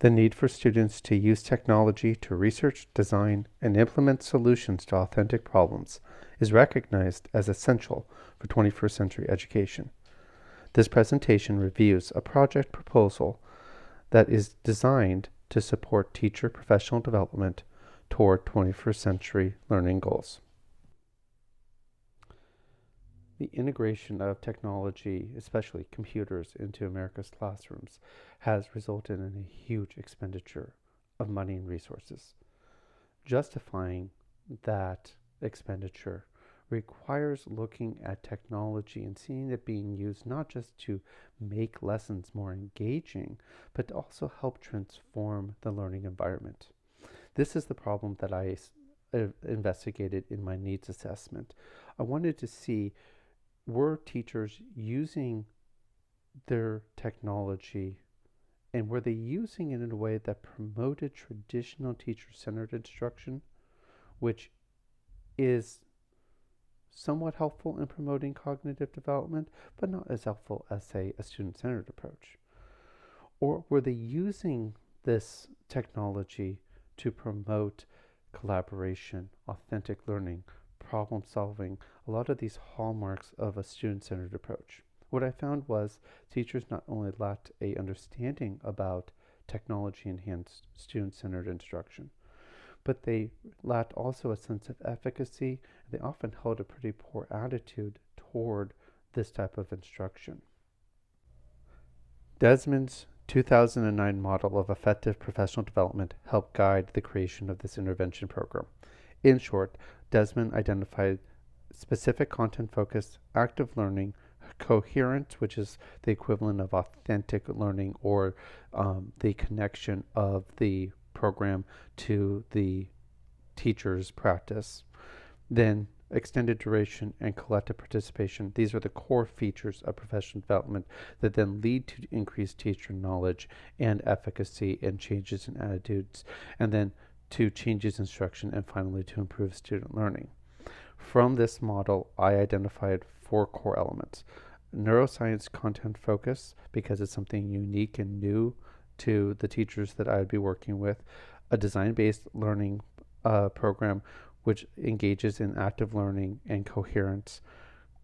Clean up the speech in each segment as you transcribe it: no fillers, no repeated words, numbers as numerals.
The need for students to use technology to research, design, and implement solutions to authentic problems is recognized as essential for 21st century education. This presentation reviews a project proposal that is designed to support teacher professional development toward 21st century learning goals. The integration of technology, especially computers, into America's classrooms has resulted in a huge expenditure of money and resources. Justifying that expenditure requires looking at technology and seeing it being used not just to make lessons more engaging, but to also help transform the learning environment. This is the problem that I investigated in my needs assessment. I wanted to see, were teachers using their technology, and were they using it in a way that promoted traditional teacher-centered instruction, which is somewhat helpful in promoting cognitive development, but not as helpful as, say, a student-centered approach? Or were they using this technology to promote collaboration, authentic learning, problem solving, a lot of these hallmarks of a student-centered approach? What I found was teachers not only lacked a understanding about technology-enhanced student-centered instruction, but they lacked also a sense of efficacy. They often held a pretty poor attitude toward this type of instruction. Desmond's 2009 model of effective professional development helped guide the creation of this intervention program. In short, Desmond identified specific content-focused active learning, coherence, which is the equivalent of authentic learning, or the connection of the program to the teacher's practice. Then extended duration and collective participation. These are the core features of professional development that then lead to increased teacher knowledge and efficacy and changes in attitudes, and then to changes in instruction, and finally to improve student learning. From this model, I identified 4 core elements. Neuroscience content focus, because it's something unique and new to the teachers that I would be working with. A design-based learning program which engages in active learning and coherence,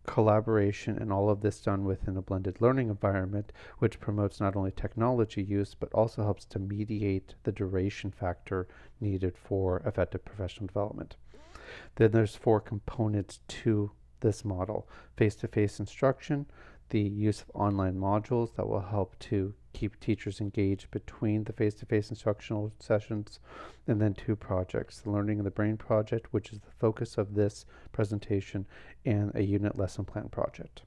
collaboration, and all of this done within a blended learning environment, which promotes not only technology use, but also helps to mediate the duration factor needed for effective professional development. Then there's 4 components to this model: face-to-face instruction, the use of online modules that will help to keep teachers engaged between the face-to-face instructional sessions, and then 2 projects: the Learning in the Brain project, which is the focus of this presentation, and a unit lesson plan project.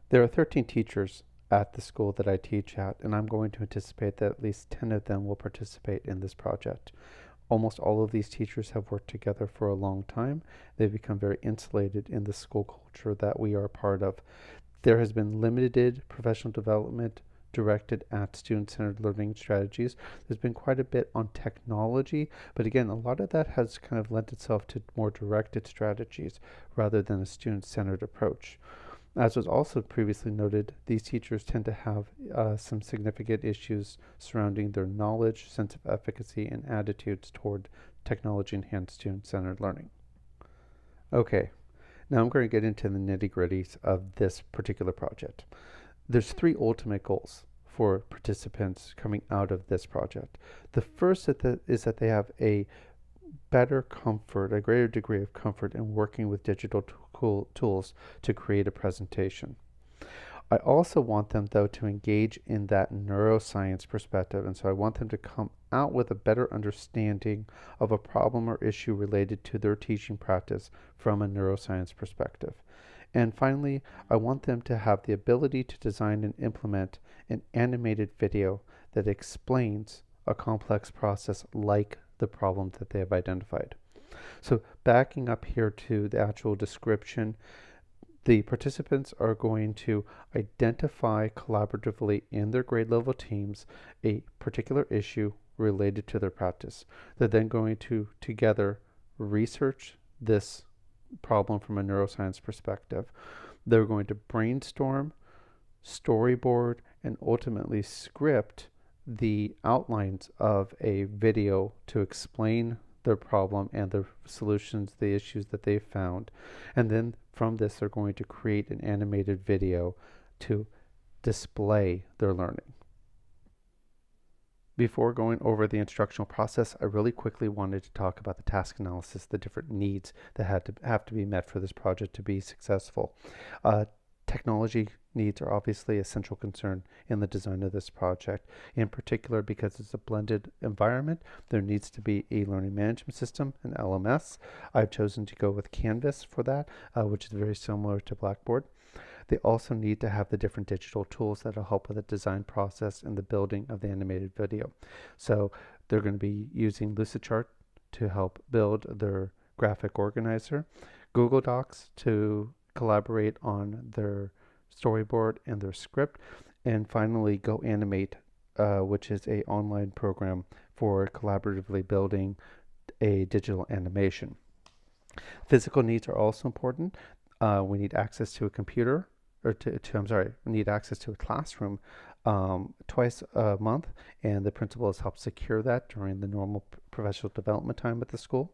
There are 13 teachers at the school that I teach at, and I'm going to anticipate that at least 10 of them will participate in this project. Almost all of these teachers have worked together for a long time. They've become very insulated in the school culture that we are a part of. There has been limited professional development directed at student-centered learning strategies. There's been quite a bit on technology, but again, a lot of that has kind of lent itself to more directed strategies rather than a student-centered approach. As was also previously noted, these teachers tend to have some significant issues surrounding their knowledge, sense of efficacy, and attitudes toward technology-enhanced student-centered learning. Okay, now I'm going to get into the nitty-gritties of this particular project. There's 3 ultimate goals for participants coming out of this project. The first is that they have a better comfort, a greater degree of comfort in working with digital tools to create a presentation. I also want them, though, to engage in that neuroscience perspective, and so I want them to come out with a better understanding of a problem or issue related to their teaching practice from a neuroscience perspective. And finally, I want them to have the ability to design and implement an animated video that explains a complex process like the problem that they have identified. So backing up here to the actual description, the participants are going to identify collaboratively in their grade level teams a particular issue related to their practice. They're then going to together research this problem from a neuroscience perspective. They're going to brainstorm storyboard, and ultimately script the outlines of a video to explain their problem and the solutions, the issues that they found. And then from this, they're going to create an animated video to display their learning. Before going over the instructional process, I really quickly wanted to talk about the task analysis, the different needs that have to be met for this project to be successful. Technology needs are obviously a central concern in the design of this project. In particular, because it's a blended environment, there needs to be a learning management system, an LMS. I've chosen to go with Canvas for that, which is very similar to Blackboard. They also need to have the different digital tools that will help with the design process and the building of the animated video. So they're going to be using Lucidchart to help build their graphic organizer, Google Docs to collaborate on their storyboard and their script, and finally GoAnimate, which is an online program for collaboratively building a digital animation. Physical needs are also important. We need access to a computer, or we need access to a classroom twice a month, and the principal has helped secure that during the normal professional development time at the school,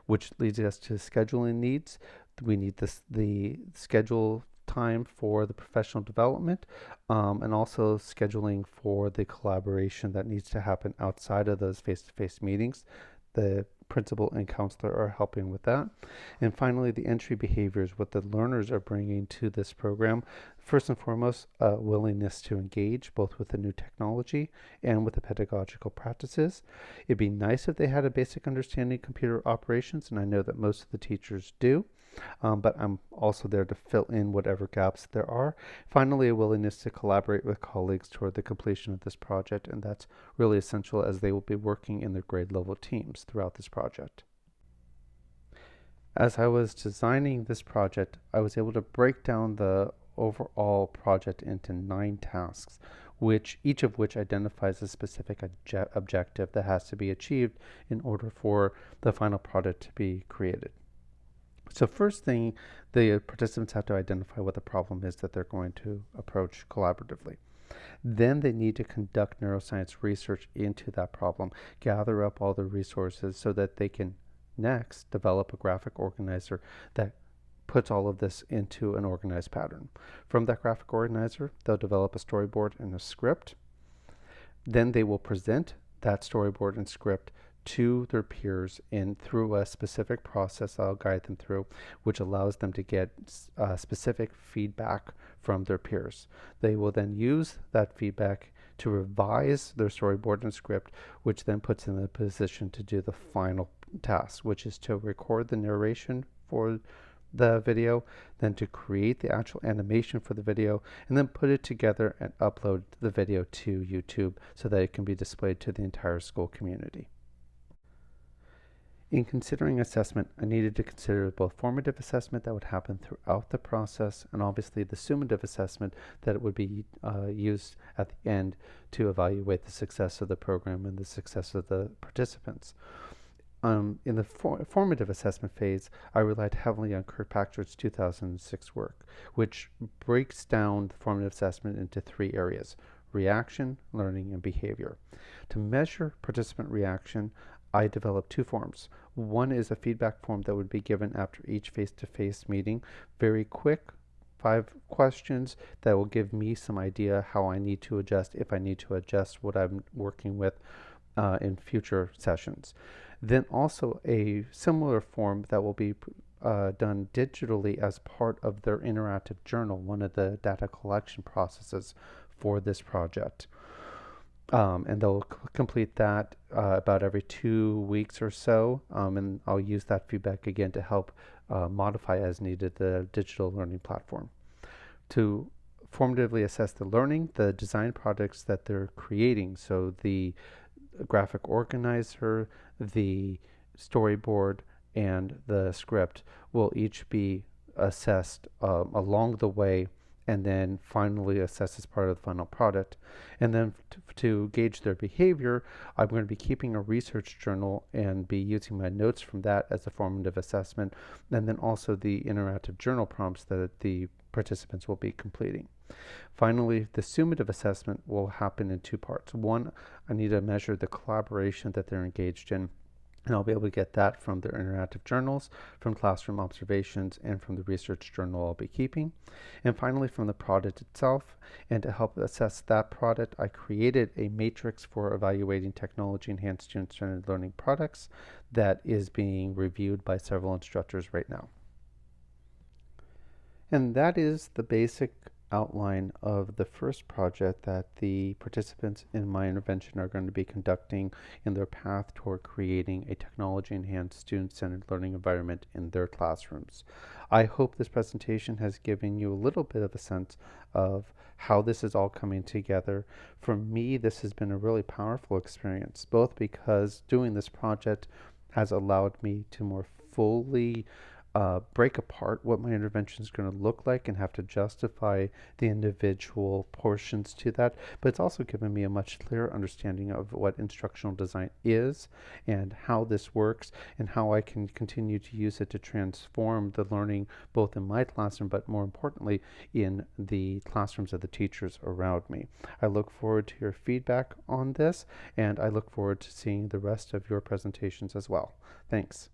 which leads us to scheduling needs. We need the schedule time for the professional development, and also scheduling for the collaboration that needs to happen outside of those face-to-face meetings. The principal and counselor are helping with that. And finally, the entry behaviors, what the learners are bringing to this program. First and foremost, a willingness to engage both with the new technology and with the pedagogical practices. It'd be nice if they had a basic understanding of computer operations, and I know that most of the teachers do. But I'm also there to fill in whatever gaps there are. Finally, a willingness to collaborate with colleagues toward the completion of this project, and that's really essential as they will be working in their grade level teams throughout this project. As I was designing this project, I was able to break down the overall project into 9 tasks, each of which identifies a specific objective that has to be achieved in order for the final product to be created. So first thing, the participants have to identify what the problem is that they're going to approach collaboratively. Then they need to conduct neuroscience research into that problem, gather up all the resources so that they can next develop a graphic organizer that puts all of this into an organized pattern. From that graphic organizer, they'll develop a storyboard and a script. Then they will present that storyboard and script to their peers and through a specific process I'll guide them through, which allows them to get specific feedback from their peers. They will then use that feedback to revise their storyboard and script, which then puts them in a position to do the final task, which is to record the narration for the video, then to create the actual animation for the video, and then put it together and upload the video to YouTube so that it can be displayed to the entire school community. In considering assessment, I needed to consider both formative assessment that would happen throughout the process and obviously the summative assessment that would be used at the end to evaluate the success of the program and the success of the participants. In the formative assessment phase, I relied heavily on Kirkpatrick's 2006 work, which breaks down the formative assessment into 3 areas: reaction, learning, and behavior. To measure participant reaction, I developed 2 forms. One is a feedback form that would be given after each face-to-face meeting. Very quick, 5 questions that will give me some idea how I need to adjust, if I need to adjust what I'm working with in future sessions. Then also a similar form that will be done digitally as part of their interactive journal, one of the data collection processes for this project. And they'll complete that about every 2 weeks or so, and I'll use that feedback again to help modify as needed the digital learning platform. To formatively assess the learning, the design projects that they're creating, so the graphic organizer, the storyboard, and the script will each be assessed along the way and then finally assessed as part of the final product. And then to gauge their behavior, I'm going to be keeping a research journal and be using my notes from that as a formative assessment, and then also the interactive journal prompts that the participants will be completing. Finally, the summative assessment will happen in two parts. One, I need to measure the collaboration that they're engaged in, and I'll be able to get that from their interactive journals, from classroom observations, and from the research journal I'll be keeping. And finally, from the product itself. And to help assess that product, I created a matrix for evaluating technology-enhanced student-centered learning products that is being reviewed by several instructors right now. And that is the basic outline of the first project that the participants in my intervention are going to be conducting in their path toward creating a technology-enhanced student-centered learning environment in their classrooms. I hope this presentation has given you a little bit of a sense of how this is all coming together. For me, this has been a really powerful experience, both because doing this project has allowed me to more fully break apart what my intervention is going to look like and have to justify the individual portions to that. But it's also given me a much clearer understanding of what instructional design is and how this works and how I can continue to use it to transform the learning both in my classroom, but more importantly, in the classrooms of the teachers around me. I look forward to your feedback on this, and I look forward to seeing the rest of your presentations as well. Thanks.